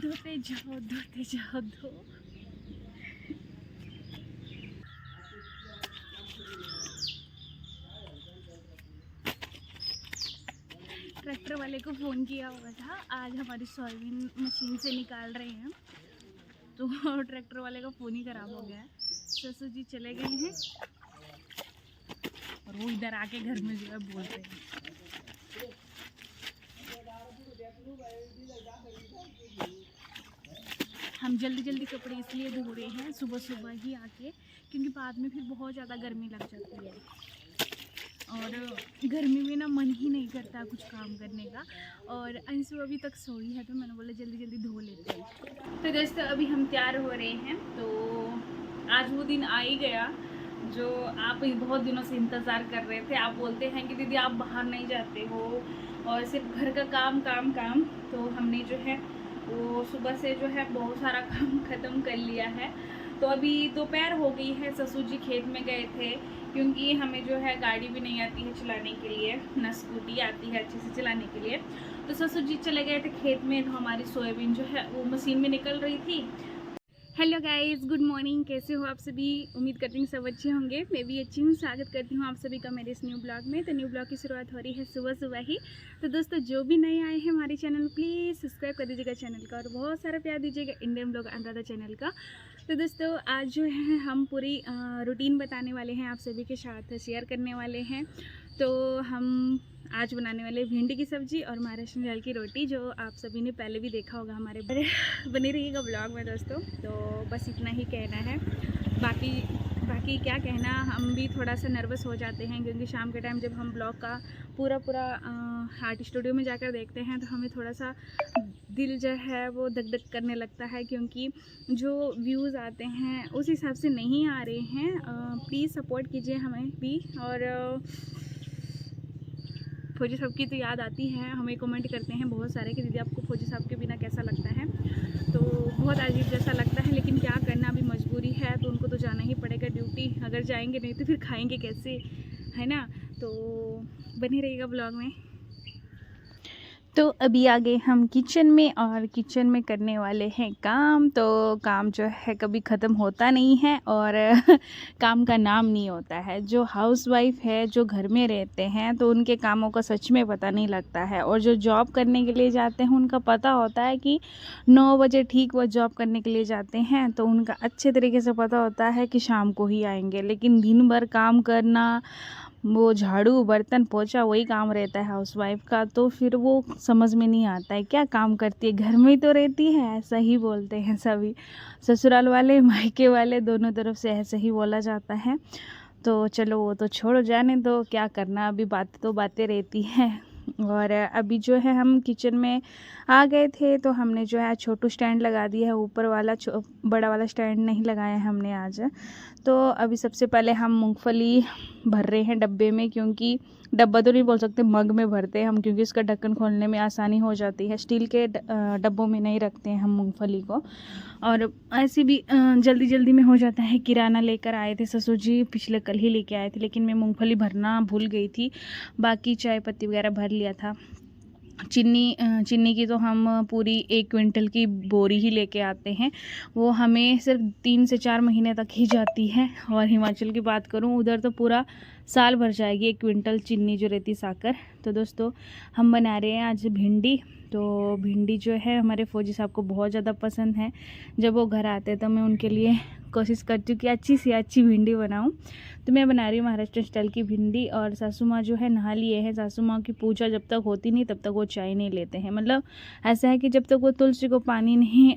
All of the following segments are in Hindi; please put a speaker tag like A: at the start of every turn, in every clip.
A: धोते जाओ धोते जाओ धो। ट्रैक्टर वाले को फ़ोन किया हुआ था, आज हमारी सोयाबीन मशीन से निकाल रहे हैं, तो ट्रैक्टर वाले का फ़ोन ही ख़राब हो गया है। ससुर जी चले गए हैं और वो इधर आके घर में जो है बोल रहे हैं। हम जल्दी जल्दी कपड़े इसलिए धो रहे हैं सुबह सुबह ही आके, क्योंकि बाद में फिर बहुत ज़्यादा गर्मी लग जाती है और गर्मी में ना मन ही नहीं करता कुछ काम करने का। और अंशु अभी तक सोई है तो मैंने बोला जल्दी जल्दी धो लेते हैं। तो दोस्तों अभी हम तैयार हो रहे हैं, तो आज वो दिन आ ही गया जो आप बहुत दिनों से इंतज़ार कर रहे थे। आप बोलते हैं कि दीदी आप बाहर नहीं जाते हो और सिर्फ घर का काम काम काम। तो हमने जो है वो सुबह से जो है बहुत सारा काम ख़त्म कर लिया है। तो अभी दोपहर हो गई है, ससुर जी खेत में गए थे क्योंकि हमें जो है गाड़ी भी नहीं आती है चलाने के लिए, ना स्कूटी आती है अच्छे से चलाने के लिए। तो ससुर जी चले गए थे खेत में, तो हमारी सोयाबीन जो है वो मशीन में निकल रही थी। हेलो गाइस, गुड मॉर्निंग, कैसे हो आप सभी? उम्मीद करती हूँ सब अच्छे होंगे। मैं भी अच्छी हूँ। स्वागत करती हूँ आप सभी का मेरे इस न्यू ब्लॉग में। तो न्यू ब्लॉग की शुरुआत हो रही है सुबह सुबह ही। तो दोस्तों जो भी नए आए हैं हमारे चैनल प्लीज़ सब्सक्राइब कर दीजिएगा चैनल का और बहुत सारा प्यार दीजिएगा इंडियन ब्लॉग अनुराधा चैनल का। तो दोस्तों आज जो है हम पूरी रूटीन बताने वाले हैं, आप सभी के साथ शेयर करने वाले हैं। तो हम आज बनाने वाले भिंडी की सब्ज़ी और महाराष्ट्र दाल की रोटी, जो आप सभी ने पहले भी देखा होगा हमारे बने रहिएगा ब्लॉग में दोस्तों। तो बस इतना ही कहना है, बाकी क्या कहना। हम भी थोड़ा सा नर्वस हो जाते हैं क्योंकि शाम के टाइम जब हम ब्लॉग का पूरा आर्ट स्टूडियो में जाकर देखते हैं तो हमें थोड़ा सा दिल जो है वो धक धक करने लगता है, क्योंकि जो व्यूज़ आते हैं उस हिसाब से नहीं आ रहे हैं। प्लीज़ सपोर्ट कीजिए हमें भी। और फौजी साहब की तो याद आती है, हमें कमेंट करते हैं बहुत सारे कि दीदी आपको फौजी साहब के बिना कैसा लगता है। तो बहुत अजीब जैसा लगता है, लेकिन क्या करना, अभी मजबूरी है तो उनको तो जाना ही पड़ेगा ड्यूटी। अगर जाएंगे नहीं तो फिर खाएंगे कैसे, है ना। तो बनी रहिएगा ब्लॉग में। तो अभी आ गए हम किचन में और किचन में करने वाले हैं काम। तो काम जो है कभी ख़त्म होता नहीं है और काम का नाम नहीं होता है। जो हाउसवाइफ है, जो घर में रहते हैं, तो उनके कामों का सच में पता नहीं लगता है। और जो जॉब करने के लिए जाते हैं उनका पता होता है कि 9 बजे ठीक वो जॉब करने के लिए जाते हैं, तो उनका अच्छे तरीके से पता होता है कि शाम को ही आएंगे। लेकिन दिन भर काम करना, वो झाड़ू बर्तन पोछा वही काम रहता है हाउसवाइफ का, तो फिर वो समझ में नहीं आता है क्या काम करती है, घर में ही तो रहती है, ऐसा ही बोलते हैं सभी। ससुराल वाले मायके वाले दोनों तरफ से ऐसे ही बोला जाता है। तो चलो वो तो छोड़ो, जाने दो, क्या करना, अभी बातें तो बातें रहती हैं। और अभी जो है हम किचन में आ गए थे, तो हमने जो है छोटू स्टैंड लगा दिया है, ऊपर वाला बड़ा वाला स्टैंड नहीं लगाया है हमने आज। तो अभी सबसे पहले हम मूंगफली भर रहे हैं डब्बे में, क्योंकि डब्बा तो नहीं बोल सकते, मग में भरते हैं हम, क्योंकि इसका ढक्कन खोलने में आसानी हो जाती है। स्टील के डब्बों में नहीं रखते हैं हम मूंगफली को। और ऐसे भी जल्दी जल्दी में हो जाता है। किराना लेकर आए थे ससुर जी, पिछले कल ही लेके आए थे, लेकिन मैं मूंगफली भरना भूल गई थी। बाकी चाय पत्ती वगैरह भर लिया था। चीनी की तो हम पूरी 1 क्विंटल की बोरी ही लेके आते हैं, वो हमें सिर्फ 3 से 4 महीने तक ही जाती है। और हिमाचल की बात करूं, उधर तो पूरा साल भर जाएगी 1 क्विंटल चीनी जो रहती साकर। तो दोस्तों हम बना रहे हैं आज भिंडी। तो भिंडी जो है हमारे फौजी साहब को बहुत ज़्यादा पसंद है। जब वो घर आते हैं तो मैं उनके लिए कोशिश करती हूँ कि अच्छी से अच्छी भिंडी बनाऊँ। तो मैं बना रही हूँ महाराष्ट्र स्टाइल की भिंडी। और सासू माँ जो है नहा लिए हैं। सासू माँ की पूजा जब तक होती नहीं तब तक वो चाय नहीं लेते हैं। मतलब ऐसा है कि जब तक वो तुलसी को पानी नहीं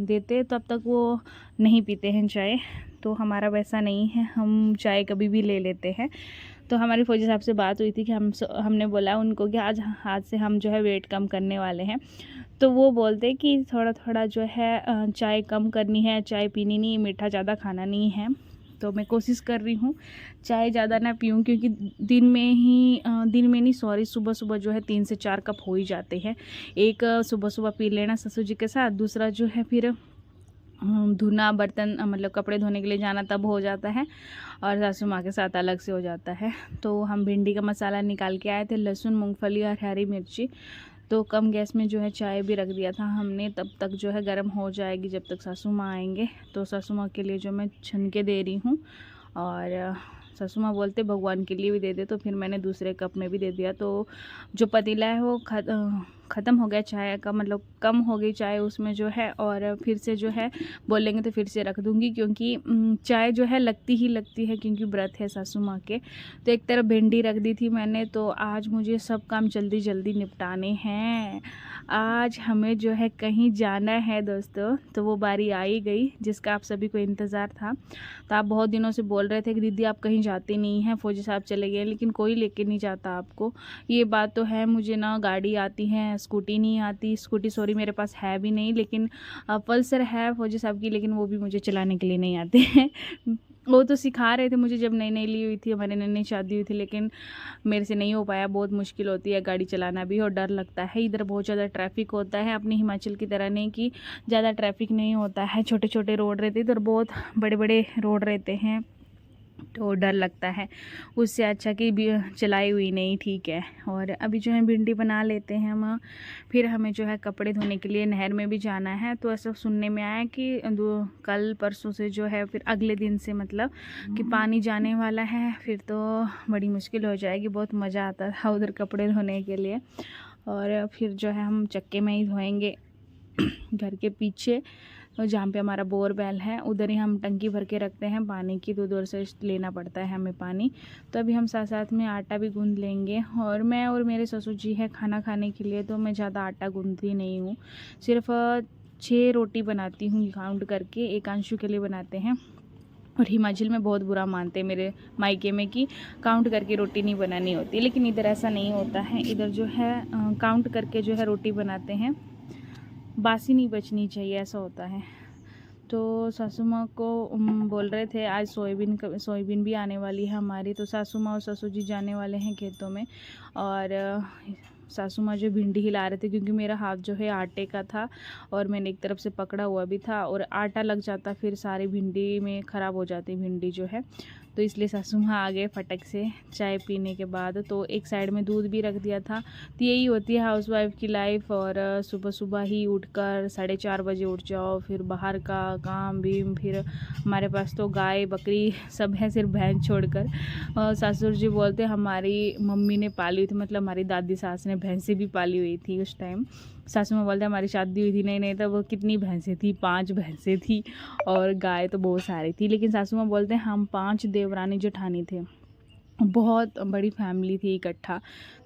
A: देते तब तक वो नहीं पीते हैं चाय। तो हमारा वैसा नहीं है, हम चाय कभी भी ले लेते हैं। तो हमारी फौजी साहब से बात हुई थी कि हमने बोला उनको कि आज से हम जो है वेट कम करने वाले हैं। तो वो बोलते कि थोड़ा थोड़ा जो है चाय कम करनी है, चाय पीनी नहीं, मीठा ज़्यादा खाना नहीं है। तो मैं कोशिश कर रही हूँ चाय ज़्यादा ना पीऊँ, क्योंकि दिन में नहीं सॉरी सुबह सुबह जो है 3 से 4 कप हो ही जाते हैं। एक सुबह सुबह पी लेना ससुर जी के साथ, दूसरा जो है फिर धुना बर्तन मतलब कपड़े धोने के लिए जाना तब हो जाता है, और सासू माँ के साथ अलग से हो जाता है। तो हम भिंडी का मसाला निकाल के आए थे, लहसुन मूंगफली और हरी मिर्ची। तो कम गैस में जो है चाय भी रख दिया था हमने, तब तक जो है गर्म हो जाएगी जब तक सासू माँ आएंगे। तो सासू माँ के लिए जो मैं छन के दे रही हूँ, और सासू माँ बोलते भगवान के लिए भी दे दे, तो फिर मैंने दूसरे कप में भी दे दिया। तो जो पतीला है वो ख़त्म हो गया चाय का, मतलब कम हो गई चाय उसमें जो है, और फिर से जो है बोलेंगे तो फिर से रख दूँगी, क्योंकि चाय जो है लगती ही लगती है, क्योंकि व्रत है सासू माँ के। तो एक तरफ भिंडी रख दी थी मैंने, तो आज मुझे सब काम जल्दी जल्दी निपटाने हैं। आज हमें जो है कहीं जाना है दोस्तों, तो वो बारी आ ही गई जिसका आप सभी को इंतज़ार था। तो आप बहुत दिनों से बोल रहे थे कि दीदी आप कहीं जाते नहीं हैं, फौजी साहब चले गए, लेकिन कोई लेके नहीं जाता आपको। ये बात तो है, मुझे ना गाड़ी आती है, स्कूटी नहीं आती। स्कूटी सॉरी मेरे पास है भी नहीं, लेकिन पल्सर है फौजी साहब की, लेकिन वो भी मुझे चलाने के लिए नहीं आते हैं। वो तो सिखा रहे थे मुझे जब नई नई ली हुई थी, हमारे नई नई शादी हुई थी, लेकिन मेरे से नहीं हो पाया। बहुत मुश्किल होती है गाड़ी चलाना भी, और डर लगता है। इधर बहुत ज़्यादा ट्रैफिक होता है, अपने हिमाचल की तरह नहीं कि ज़्यादा ट्रैफिक नहीं होता है, छोटे छोटे रोड रहते, इधर बहुत बड़े बड़े रोड रहते हैं, तो डर लगता है। उससे अच्छा कि भी चलाई हुई नहीं ठीक है। और अभी जो है भिंडी बना लेते हैं हम। फिर हमें जो है कपड़े धोने के लिए नहर में भी जाना है। तो ऐसा सुनने में आया कि कल परसों से जो है, फिर अगले दिन से मतलब कि पानी जाने वाला है। फिर तो बड़ी मुश्किल हो जाएगी। बहुत मज़ा आता था उधर कपड़े धोने के लिए। और फिर जो है हम चक्के में ही धोएंगे घर के पीछे, जहाँ पे हमारा बोरवेल है, उधर ही हम टंकी भर के रखते हैं पानी की, तो उधर से लेना पड़ता है हमें पानी। तो अभी हम साथ साथ में आटा भी गूंद लेंगे। और मैं और मेरे ससुर जी है खाना खाने के लिए, तो मैं ज़्यादा आटा गूंदती नहीं हूँ, सिर्फ 6 रोटी बनाती हूँ काउंट करके, एक अंशु के लिए बनाते हैं। और हिमाचल में बहुत बुरा मानते हैं मेरे मायके में कि काउंट करके रोटी नहीं बनानी होती, लेकिन इधर ऐसा नहीं होता है। इधर जो है काउंट करके जो है रोटी बनाते हैं, बासी नहीं बचनी चाहिए, ऐसा होता है। तो सासू माँ को बोल रहे थे आज सोयाबीन भी आने वाली है हमारी, तो सासू माँ और ससुर जी जाने वाले हैं खेतों में। और सासू माँ जो भिंडी हिला रहे थे, क्योंकि मेरा हाथ जो है आटे का था और मैंने एक तरफ से पकड़ा हुआ भी था, और आटा लग जाता फिर सारी भिंडी में ख़राब हो जाती भिंडी जो है। तो इसलिए सासू माँ आ गए फटक से चाय पीने के बाद। तो एक साइड में दूध भी रख दिया था। तो यही होती है हाउसवाइफ की लाइफ। और सुबह सुबह ही उठकर 4:30 बजे उठ जाओ, फिर बाहर का काम भी, फिर हमारे पास तो गाय बकरी सब है, सिर्फ भैंस छोड़कर। ससुर जी बोलते हमारी मम्मी ने पाली हुई थी, मतलब हमारी दादी सास ने भैंसें भी पाली हुई थी उस टाइम। सासू माँ बोलते हमारी शादी हुई थी नहीं तब वो कितनी भैंसें थी, 5 भैंसें थी, और गाय तो बहुत सारी थी। लेकिन सासू माँ बोलते हैं हम 5 देवरानी जेठानी थे, बहुत बड़ी फैमिली थी इकट्ठा।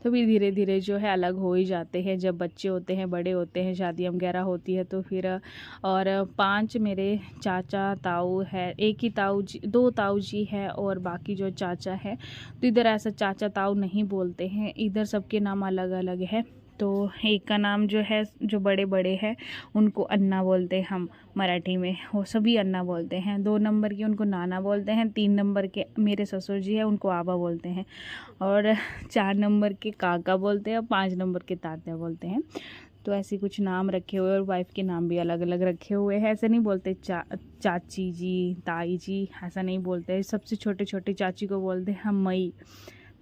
A: तो भी धीरे धीरे जो है अलग हो ही जाते हैं, जब बच्चे होते हैं, बड़े होते हैं, शादियाँ वगैरह होती है तो फिर। और 5 मेरे चाचा ताऊ है, एक ही ताऊ जी, 2 ताऊ जी है, और बाकी जो चाचा है। तो इधर ऐसा चाचा ताऊ नहीं बोलते हैं, इधर सबके नाम अलग अलग है। तो एक का नाम जो है, जो बड़े बड़े हैं उनको अन्ना बोलते हैं हम मराठी में, वो सभी अन्ना बोलते हैं। 2 नंबर के उनको नाना बोलते हैं, 3 नंबर के मेरे ससुर जी हैं उनको आबा बोलते हैं, और 4 नंबर के काका बोलते हैं, और 5 नंबर के तात्या बोलते हैं। तो ऐसे कुछ नाम रखे हुए, और वाइफ के नाम भी अलग अलग रखे हुए हैं। ऐसे नहीं बोलते चाची जी, ताई जी, ऐसा नहीं बोलते। सबसे छोटे छोटे चाची को बोलते हैं हम मई,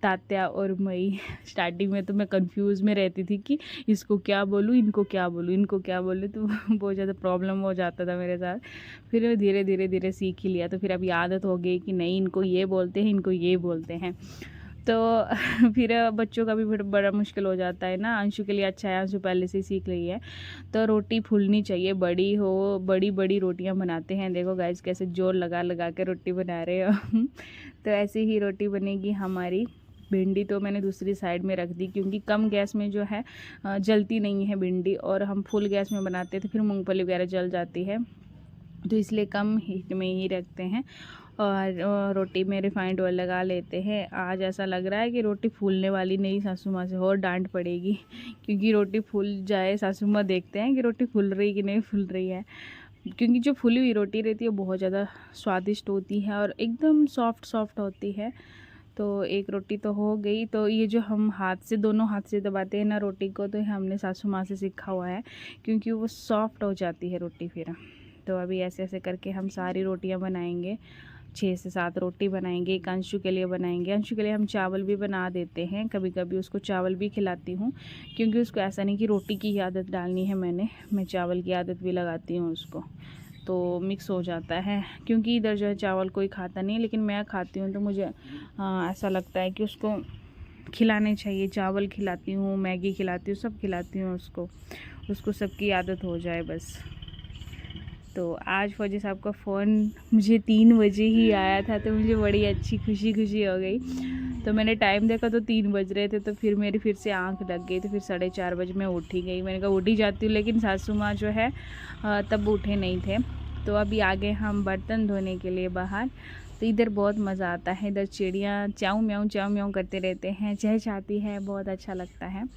A: तात्या और मई। स्टार्टिंग में तो मैं कंफ्यूज में रहती थी कि इसको क्या बोलूँ, इनको क्या बोलूँ, इनको क्या बोलूँ, तो बहुत ज़्यादा प्रॉब्लम हो जाता था मेरे साथ। फिर धीरे धीरे धीरे सीख ही लिया, तो फिर अभी आदत हो गई कि नहीं इनको ये बोलते हैं, इनको ये बोलते हैं। तो फिर बच्चों का भी फिर बड़ा मुश्किल हो जाता है ना। अंशु के लिए अच्छा है, अंशु पहले से ही सीख रही है। तो रोटी फूलनी चाहिए, बड़ी हो, बड़ी बड़ी रोटियां बनाते हैं। देखो गाइस कैसे जोर लगा लगा के रोटी बना रहे हो। तो ऐसे ही रोटी बनेगी हमारी। भिंडी तो मैंने दूसरी साइड में रख दी, क्योंकि कम गैस में जो है जलती नहीं है भिंडी, और हम फुल गैस में बनाते हैं तो फिर मूंगफली वगैरह जल जाती है, तो इसलिए कम हीट में ही रखते हैं। और रोटी में रिफाइंड ऑयल लगा लेते हैं। आज ऐसा लग रहा है कि रोटी फूलने वाली नहीं, सासू माँ से और डांट पड़ेगी, क्योंकि रोटी फूल जाए, सासू माँ देखते हैं कि रोटी फूल रही कि नहीं फूल रही है। क्योंकि जो फूली हुई रोटी रहती है बहुत ज़्यादा स्वादिष्ट होती है और एकदम सॉफ्ट सॉफ्ट होती है। तो एक रोटी तो हो गई। तो ये जो हम हाथ से, दोनों हाथ से दबाते हैं ना रोटी को, तो हमने सासू माँ से सीखा हुआ है, क्योंकि वो सॉफ्ट हो जाती है रोटी फिर। तो अभी ऐसे ऐसे करके हम सारी रोटियां बनाएंगे। 6 से 7 रोटी बनाएंगे। एक अंशु के लिए बनाएंगे। अंशु के लिए हम चावल भी बना देते हैं, कभी कभी उसको चावल भी खिलाती हूँ, क्योंकि उसको ऐसा नहीं कि रोटी की ही आदत डालनी है मैं चावल की आदत भी लगाती हूँ उसको, तो मिक्स हो जाता है। क्योंकि इधर जो है चावल कोई खाता नहीं, लेकिन मैं खाती हूँ, तो मुझे ऐसा लगता है कि उसको खिलाने चाहिए। चावल खिलाती हूँ, मैगी खिलाती हूँ, सब खिलाती हूँ उसको सबकी आदत हो जाए बस। तो आज फौजी साहब का फ़ोन मुझे 3 बजे ही आया था, तो मुझे बड़ी अच्छी खुशी हो गई। तो मैंने टाइम देखा तो 3 बज रहे थे, तो फिर मेरी फिर से आंख लग गई, तो फिर 4:30 बजे मैं उठ ही गई। मैंने कहा उठ ही जाती हूँ, लेकिन सासू माँ जो है तब उठे नहीं थे। तो अभी आगे हम बर्तन धोने के लिए बाहर। तो इधर बहुत मज़ा आता है, इधर चिड़ियाँ च्याऊ म्याऊ करते रहते हैं, चहचहाती है, बहुत अच्छा लगता है।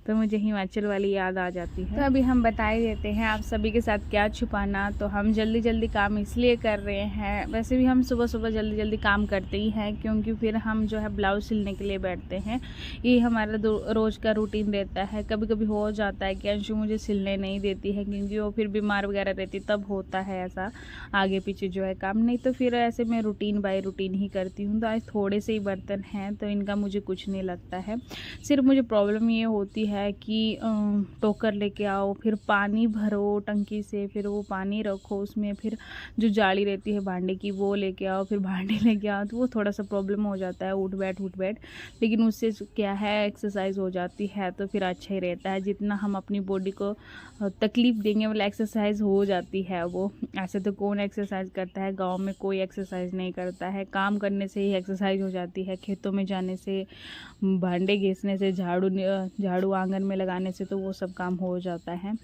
A: तो मुझे हिमाचल वाली याद आ जाती है। तो अभी हम बता ही देते हैं आप सभी के साथ, क्या छुपाना। तो हम जल्दी जल्दी काम इसलिए कर रहे हैं, वैसे भी हम सुबह सुबह जल्दी जल्दी काम करते ही हैं, क्योंकि फिर हम जो है ब्लाउज सिलने के लिए बैठते हैं। ये हमारा रोज़ का रूटीन रहता है। कभी कभी हो जाता है कि अंशु मुझे सिलने नहीं देती है, क्योंकि वो फिर बीमार वगैरह रहती, तब होता है ऐसा आगे पीछे जो है काम, नहीं तो फिर ऐसे मैं रूटीन बाय रूटीन ही करती हूँ। तो आज थोड़े से ही बर्तन हैं, तो इनका मुझे कुछ नहीं लगता है। सिर्फ मुझे प्रॉब्लम ये होती है कि टोकर लेके आओ, फिर पानी भरो टंकी से, फिर वो पानी रखो उसमें, फिर जो जाली रहती है भांडे की वो लेके आओ, फिर भांडे लेके आओ, तो वो थोड़ा सा प्रॉब्लम हो जाता है, उठ बैठ। लेकिन उससे क्या है, एक्सरसाइज हो जाती है, तो फिर अच्छा ही रहता है। जितना हम अपनी बॉडी को तकलीफ़ देंगे, मतलब एक्सरसाइज हो जाती है वो। ऐसे तो कौन एक्सरसाइज करता है, गाँव में कोई एक्सरसाइज नहीं करता है। काम करने से ही एक्सरसाइज हो जाती है, खेतों में जाने से, भांडे घिसने से, झाड़ू आंगन में लगाने से, तो वो सब काम हो जाता है।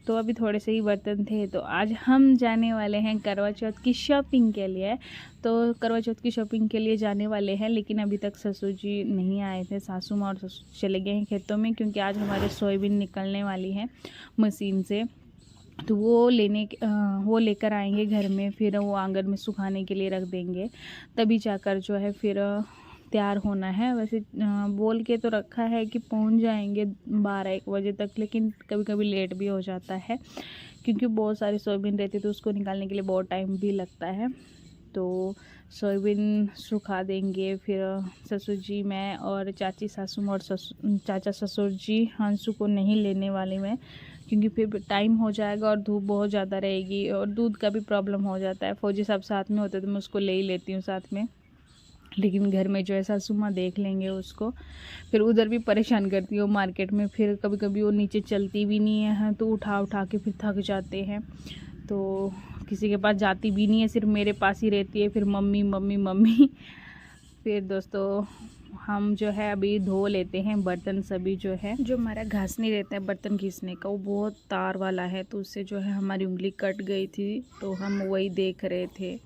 A: तो अभी थोड़े से ही बर्तन थे। तो आज हम जाने वाले हैं करवा चौथ की शॉपिंग के लिए। तो करवा चौथ की शॉपिंग के लिए जाने वाले हैं, लेकिन अभी तक ससुर जी नहीं आए थे। सासू माँ और ससुर चले गए हैं खेतों में, क्योंकि आज हमारे सोयाबीन निकलने वाली है मशीन से। तो वो लेकर आएंगे घर में, फिर वो आंगन में सुखाने के लिए रख देंगे, तभी जाकर जो है फिर तैयार होना है। वैसे बोल के तो रखा है कि पहुंच जाएंगे 12-1 बजे तक, लेकिन कभी कभी लेट भी हो जाता है, क्योंकि बहुत सारी सोयाबीन रहती है, तो उसको निकालने के लिए बहुत टाइम भी लगता है। तो सोयाबीन सुखा देंगे, फिर ससुर जी, मैं और चाची सासू और चाचा ससुर जी। हंसू को नहीं लेने वाली मैं, क्योंकि फिर टाइम हो जाएगा और धूप बहुत ज़्यादा रहेगी, और दूध का भी प्रॉब्लम हो जाता है। फौजी साहब साथ में होते तो मैं उसको ले ही लेती हूँ साथ में, लेकिन घर में जो है सासू माँ देख लेंगे उसको। फिर उधर भी परेशान करती है वो मार्केट में, फिर कभी कभी वो नीचे चलती भी नहीं है, तो उठा के फिर थक जाते हैं, तो किसी के पास जाती भी नहीं है, सिर्फ मेरे पास ही रहती है। फिर मम्मी। फिर दोस्तों हम जो है अभी धो लेते हैं बर्तन सभी। जो है जो हमारा घासनी रहता है बर्तन घिसने का, वो बहुत तार वाला है, तो उससे जो है हमारी उंगली कट गई थी, तो हम वही देख रहे थे।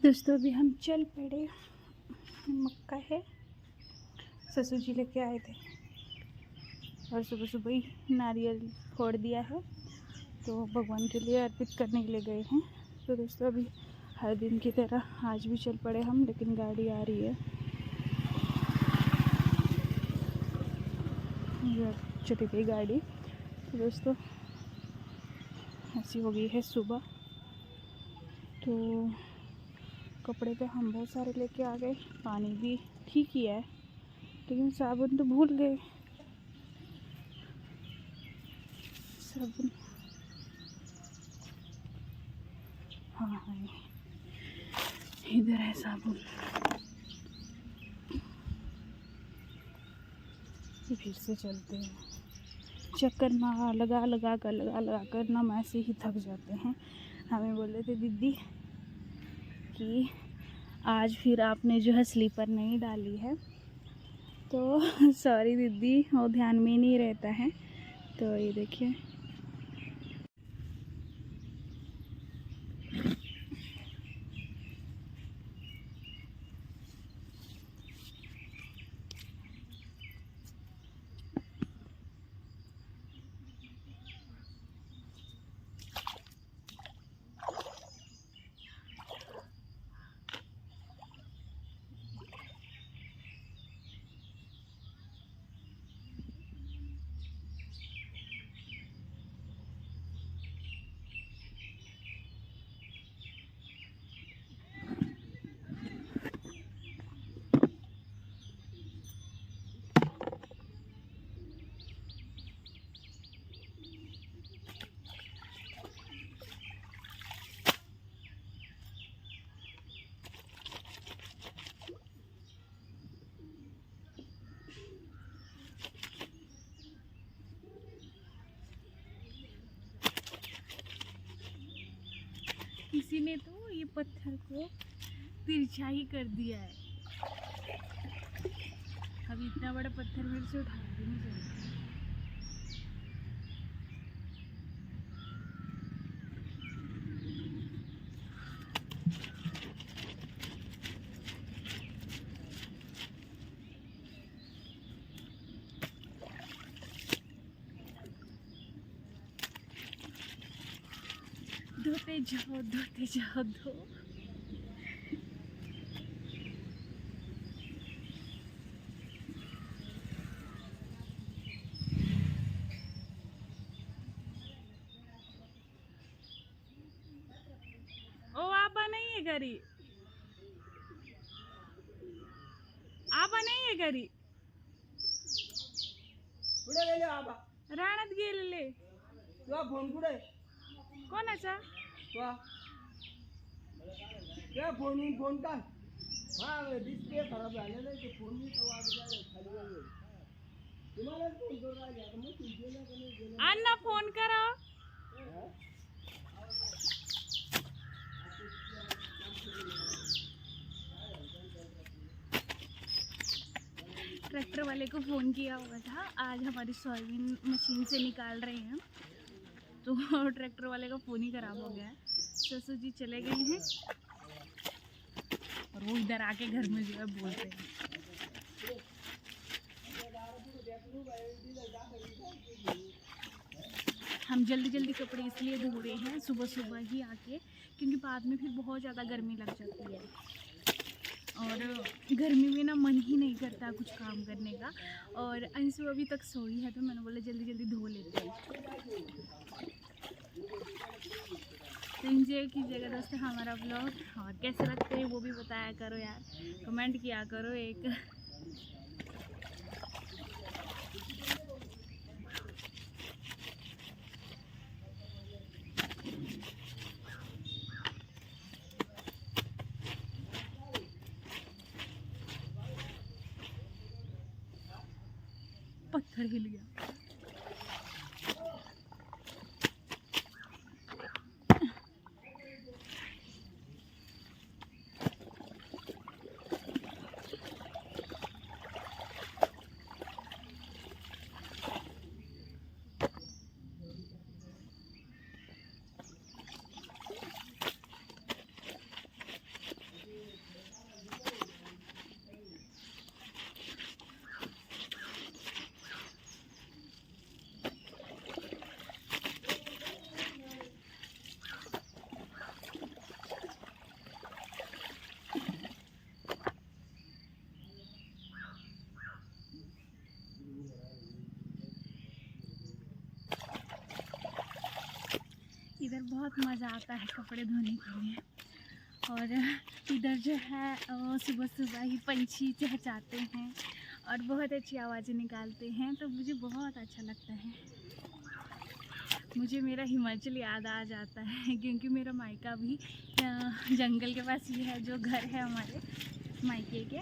A: दोस्तों अभी हम चल पड़े, मक्का है, ससुर जी लेके आए थे, और सुबह सुबह ही नारियल फोड़ दिया है, तो भगवान के लिए अर्पित करने के लिए गए हैं। तो दोस्तों अभी हर दिन की तरह आज भी चल पड़े हम, लेकिन गाड़ी आ रही है, चली गई गाड़ी। तो दोस्तों ऐसी हो गई है सुबह। तो कपड़े तो हम बहुत सारे लेके आ गए, पानी भी ठीक ही है, लेकिन साबुन तो भूल गए। साबुन हाँ इधर है साबुन। फिर से चलते हैं, चक्कर मार लगा कर ना हम ऐसे ही थक जाते हैं। हमें बोले थे दीदी कि आज फिर आपने जो है स्लीपर नहीं डाली है, तो सॉरी दीदी, वो ध्यान में नहीं रहता है। तो ये देखिए किसी ने तो ये पत्थर को तिरछा ही कर दिया है। अब इतना बड़ा पत्थर मेरे से उठा भी नहीं सकता। धोते जाओ धो। ओ आबा नहीं है घरी, आबा नहीं है घरी,
B: कुठे गेले आबा?
A: रानात गेलेले।
B: तुझा फोन कुठे?
A: कोणाचा?
B: तुझा फोन काय? हा डिस्प्ले खराब झालेला आहे, ते फोन मी तो वाजला खाली गेले. तुम्हाला फोन करून राहिले आता, मग तुम्ही गेला का नाही गेला?
A: अण्णा फोन करा। ट्रैक्टर वाले को फ़ोन किया हुआ था, आज हमारी सोयाबीन मशीन से निकाल रहे हैं, तो ट्रैक्टर वाले का फ़ोन ही ख़राब हो गया है। ससुर जी चले गए हैं और वो इधर आके घर में जो है बोलते हैं। हम जल्दी जल्दी कपड़े इसलिए धो रहे हैं सुबह सुबह ही आके, क्योंकि बाद में फिर बहुत ज़्यादा गर्मी लग जाती है और गर्मी में ना मन ही नहीं करता कुछ काम करने का। और अंशु अभी तक सोई है, तो मैंने बोला जल्दी जल्दी धो लेते हैं। तो एंजॉय कीजिएगा दोस्तों हमारा ब्लॉग, और कैसे लगते हैं वो भी बताया करो यार, कमेंट किया करो एक। पत्थर हिल गया। इधर बहुत मज़ा आता है कपड़े धोने के लिए। और इधर जो है सुबह सुबह ही पंछी चहचहाते हैं और बहुत अच्छी आवाज़ें निकालते हैं, तो मुझे बहुत अच्छा लगता है। मुझे मेरा हिमाचल याद आ जाता है, क्योंकि मेरा मायका भी जंगल के पास ही है, जो घर है हमारे मायके के।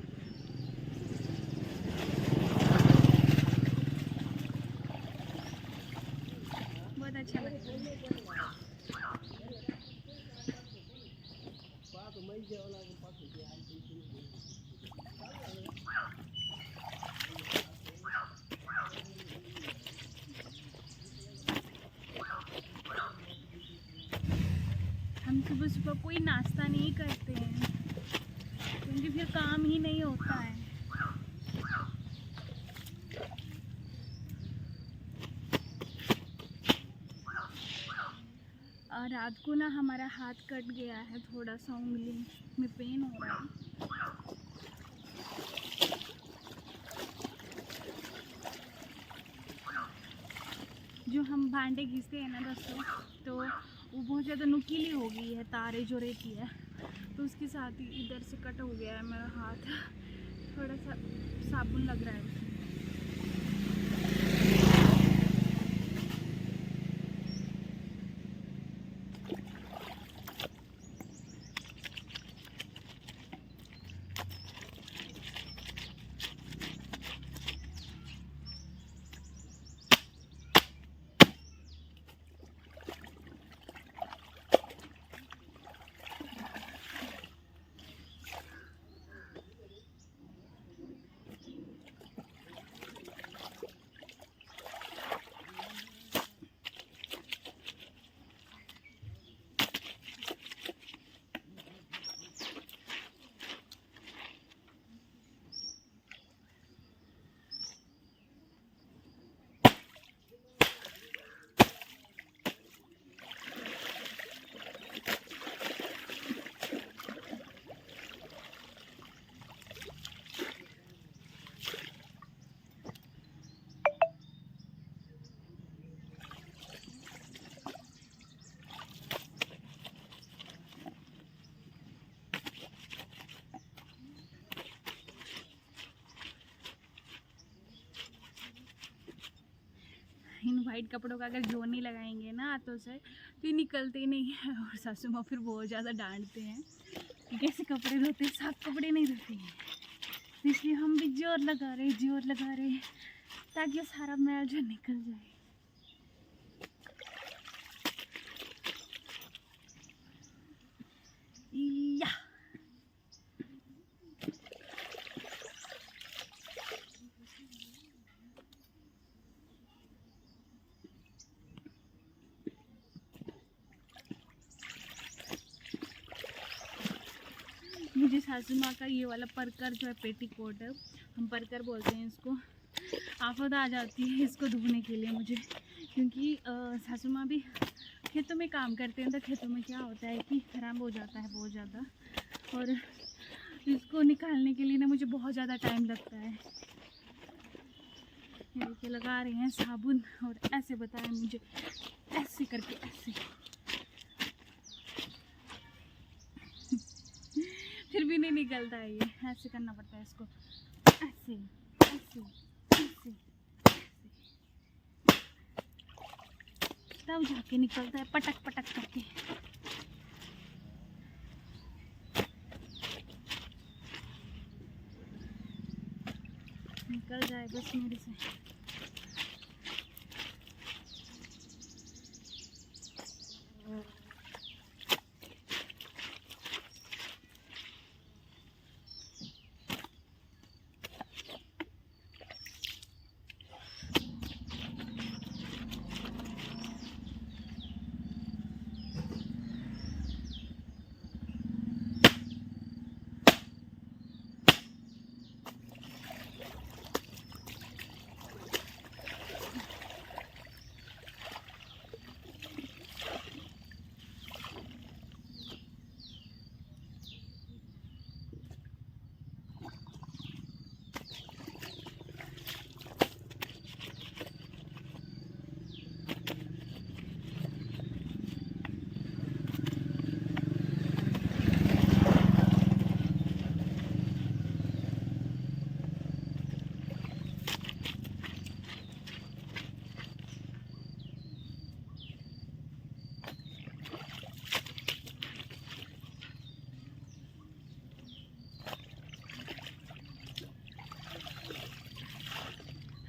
A: बहुत अच्छा लगता है। हम सुबह सुबह कोई नाश्ता नहीं करते हैं, क्योंकि फिर काम ही नहीं होता है। और रात को ना हमारा हाथ कट गया है, थोड़ा सा उंगली में पेन हो रहा है। जो हम भांडे घिसते हैं ना दोस्तों, तो वो बहुत ज़्यादा नुकीली हो गई है, तारे जो रहती है, तो उसके साथ ही इधर से कट हो गया है मेरा हाथ। थोड़ा सा साबुन लग रहा है उसमें। इन वाइट कपड़ों का अगर जो नहीं लगाएंगे ना हाथों से, तो ये निकलते ही नहीं है। और सासू माँ फिर बहुत ज़्यादा डांटते हैं कि कैसे कपड़े धोते हैं, साफ कपड़े नहीं धोते हैं। तो इसलिए हम भी जोर लगा रहे हैं ताकि सारा मैल जो निकल जाए। या मुझे सासू माँ का ये वाला परकर जो है, पेटीकोट है, हम परकर बोलते हैं इसको, आफत आ जाती है इसको धोने के लिए मुझे। क्योंकि सासू माँ भी खेतों में काम करते हैं, तो खेतों में क्या होता है कि खराब हो जाता है बहुत ज़्यादा, और इसको निकालने के लिए ना मुझे बहुत ज़्यादा टाइम लगता है। ये देखिए लगा रहे हैं साबुन, और ऐसे बताया मुझे, ऐसे करके ऐसे फिर भी नहीं निकलता है, ये ऐसे करना पड़ता है इसको, ऐसे ऐसे ऐसे, तब जाके निकलता है पटक पटक करके। निकल जाए बस मेरे से।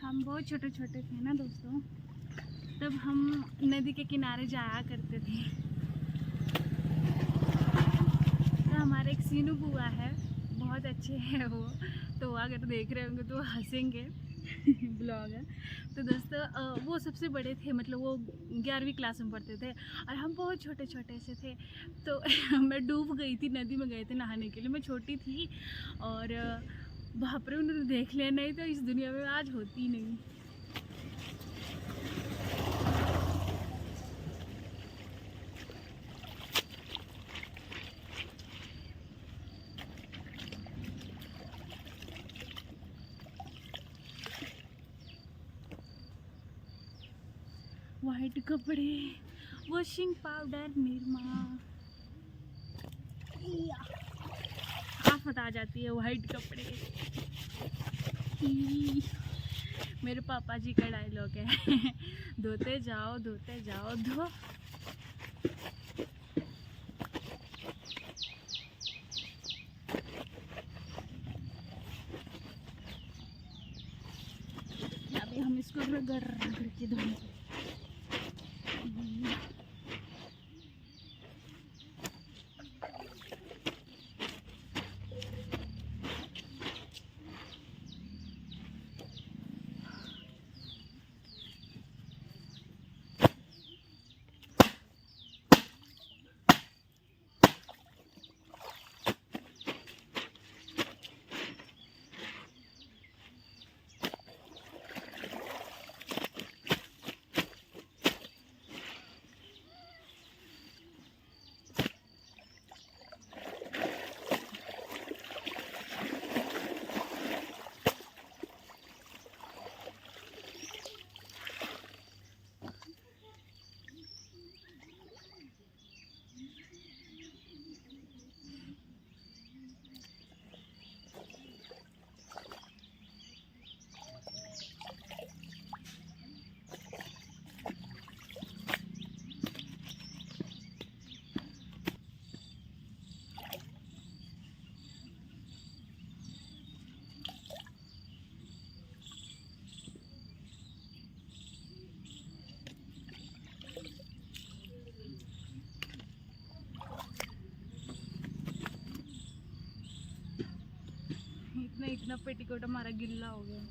A: हम बहुत छोटे छोटे थे ना दोस्तों, तब हम नदी के किनारे जाया करते थे। तो हमारे एक सीनू बुआ है, बहुत अच्छे हैं वो, तो अगर देख रहे होंगे तो हंसेंगे ब्लॉगर। तो दोस्तों वो सबसे बड़े थे, मतलब वो 11वीं क्लास में पढ़ते थे और हम बहुत छोटे छोटे से थे। तो मैं डूब गई थी, नदी में गए थे नहाने के लिए, मैं छोटी थी और बाप रे उन्होंने देख लिया, नहीं तो इस दुनिया में आज होती नहीं। वाइट कपड़े, वॉशिंग पाउडर, निरमा, आफत आ जाती है वाइट कपड़े। मेरे पापा जी का डायलॉग है धोते जाओ धो। अभी हम इसको रगड़ के धोएंगे। इतना पेटीकोट हमारा गिल्ला हो गया।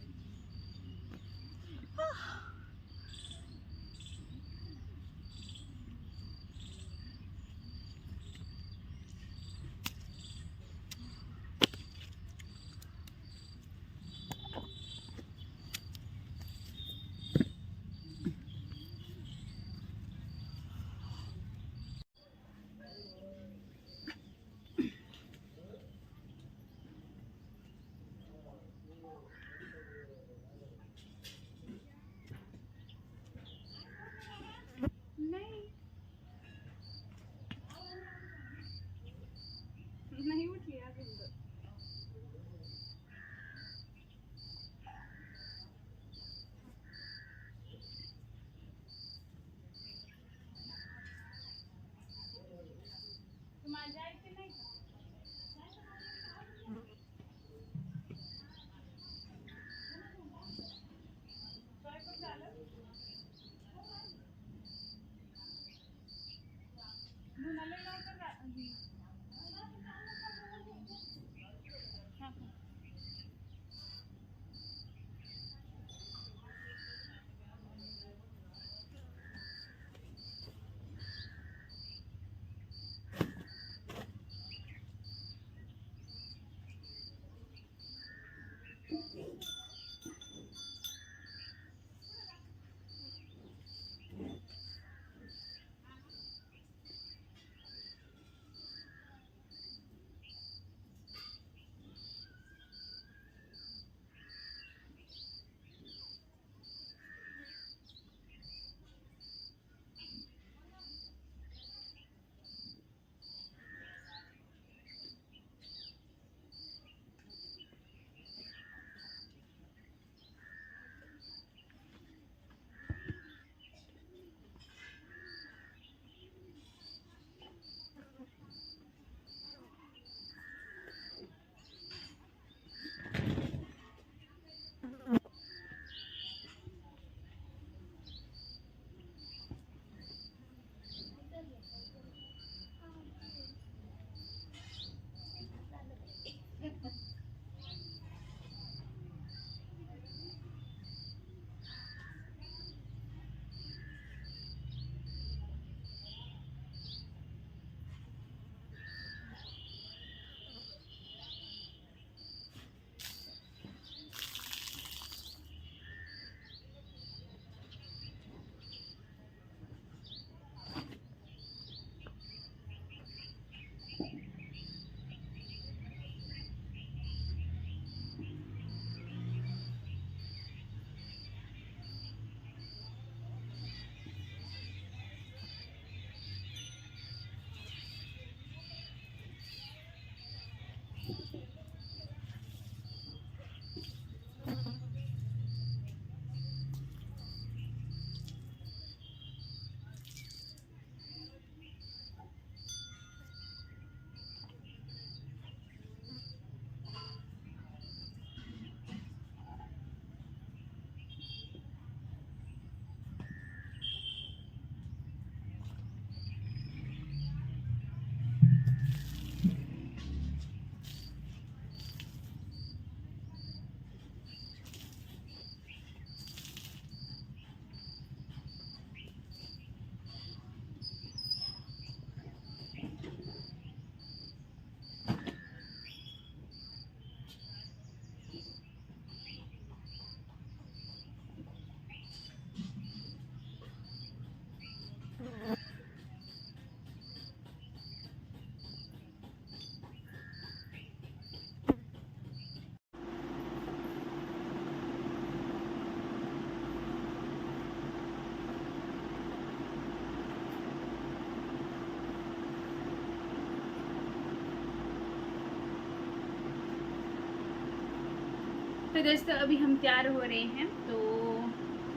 A: तो दोस्तों अभी हम तैयार हो रहे हैं। तो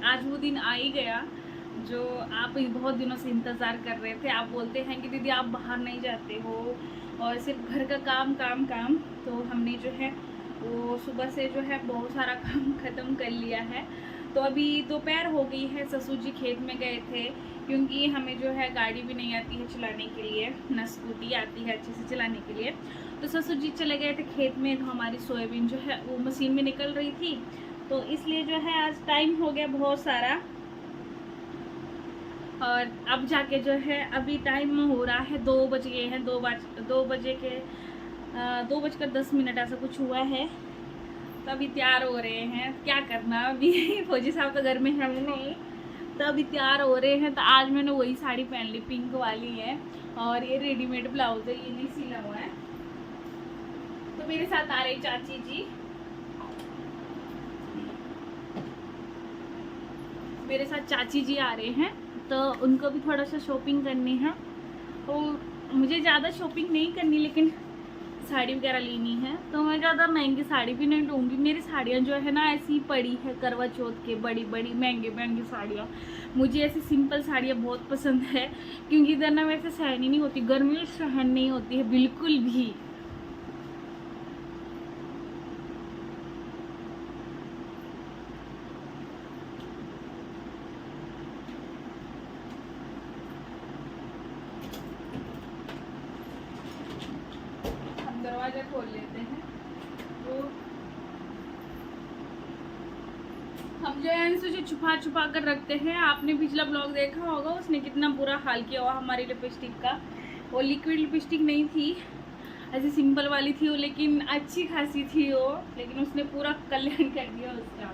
A: आज वो दिन आ ही गया जो आप बहुत दिनों से इंतज़ार कर रहे थे। आप बोलते हैं कि दीदी आप बाहर नहीं जाते हो और सिर्फ घर का काम काम काम। तो हमने जो है वो सुबह से जो है बहुत सारा काम ख़त्म कर लिया है। तो अभी दोपहर हो गई है। ससुर जी खेत में गए थे क्योंकि हमें जो है गाड़ी भी नहीं आती है चलाने के लिए, ना स्कूटी आती है अच्छे से चलाने के लिए। तो ससुर जी चले गए थे खेत में। तो हमारी सोयाबीन जो है वो मशीन में निकल रही थी, तो इसलिए जो है आज टाइम हो गया बहुत सारा। और अब जाके जो है अभी टाइम हो रहा है 2 बज गए हैं। 2 बजे के 2:10 ऐसा कुछ हुआ है। तो अभी तैयार हो रहे हैं, क्या करना अभी फौजी साहब तो घर में है नहीं, तो अभी तैयार हो रहे हैं। तो आज मैंने वही साड़ी पहन ली, पिंक वाली है, और ये रेडीमेड ब्लाउज है, ये नहीं सिला हुआ है। तो मेरे साथ आ रही चाची जी, मेरे साथ चाची जी आ रहे हैं। तो उनको भी थोड़ा सा शॉपिंग करनी है। तो मुझे ज़्यादा शॉपिंग नहीं करनी, लेकिन साड़ी वगैरह लेनी है। तो मैं ज़्यादा महंगी साड़ी भी नहीं लूँगी। मेरी साड़ियाँ जो है ना ऐसी पड़ी है करवा चौथ के, बड़ी बड़ी महंगी महंगी साड़ियाँ। मुझे ऐसी सिंपल साड़ियाँ बहुत पसंद है, क्योंकि इधर ना वैसे सहन ही नहीं होती, गर्मी सहन नहीं होती है बिल्कुल भी। दरवाजा खोल लेते हैं। तो हम जो है इसे छुपा छुपा कर रखते हैं। आपने पिछला ब्लॉग देखा होगा, उसने कितना बुरा हाल किया हुआ हमारी लिपस्टिक का। वो लिक्विड लिपस्टिक नहीं थी, ऐसी सिंपल वाली थी वो, लेकिन अच्छी खासी थी वो, लेकिन उसने पूरा कल्याण कर दिया उसका।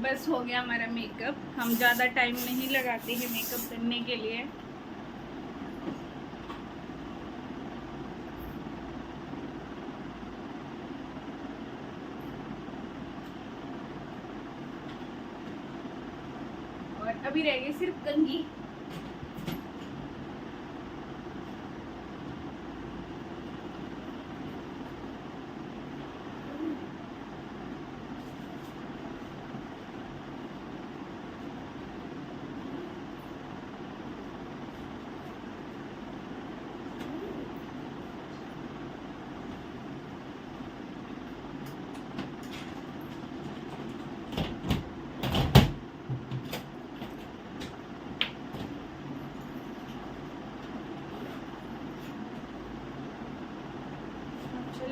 A: बस हो गया हमारा मेकअप। हम ज़्यादा टाइम नहीं लगाते हैं मेकअप करने के लिए। और अभी रह गई सिर्फ कंघी।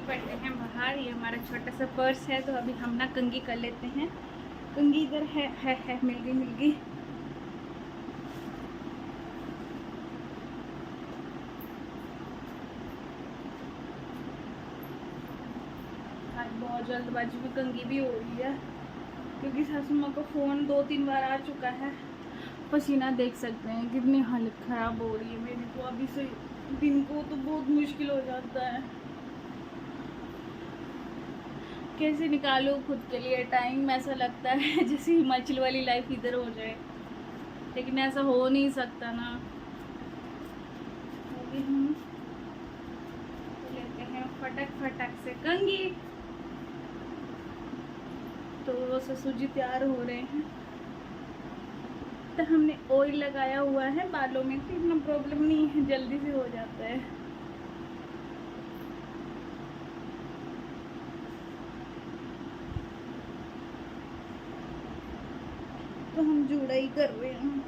A: पड़ते हैं बाहर। ये हमारा छोटा सा पर्स है। तो अभी हम ना कंघी कर लेते हैं। कंघी इधर है मिल गई। आज बहुत जल्दबाजी में कंघी भी हो रही है, क्योंकि सासू माँ का फ़ोन 2-3 बार आ चुका है। पसीना देख सकते हैं, कितनी हालत ख़राब हो रही है मेरी। तो अभी से दिन को तो बहुत मुश्किल हो जाता है, कैसे निकालो खुद के लिए टाइम। ऐसा लगता है जैसे हिमाचल वाली लाइफ इधर हो जाए, लेकिन ऐसा हो नहीं सकता ना। अभी हम लेते हैं फटक से कंघी। तो ससुर जी तैयार हो रहे हैं। तो हमने ऑयल लगाया हुआ है बालों में, तो इतना प्रॉब्लम नहीं है, जल्दी से हो जाता है। तो हम जूड़ा ही कर रहे हैं।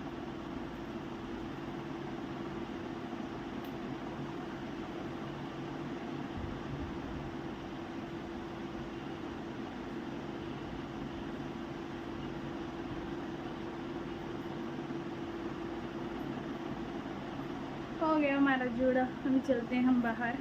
A: हो गया हमारा जोड़ा, अभी चलते हैं हम बाहर।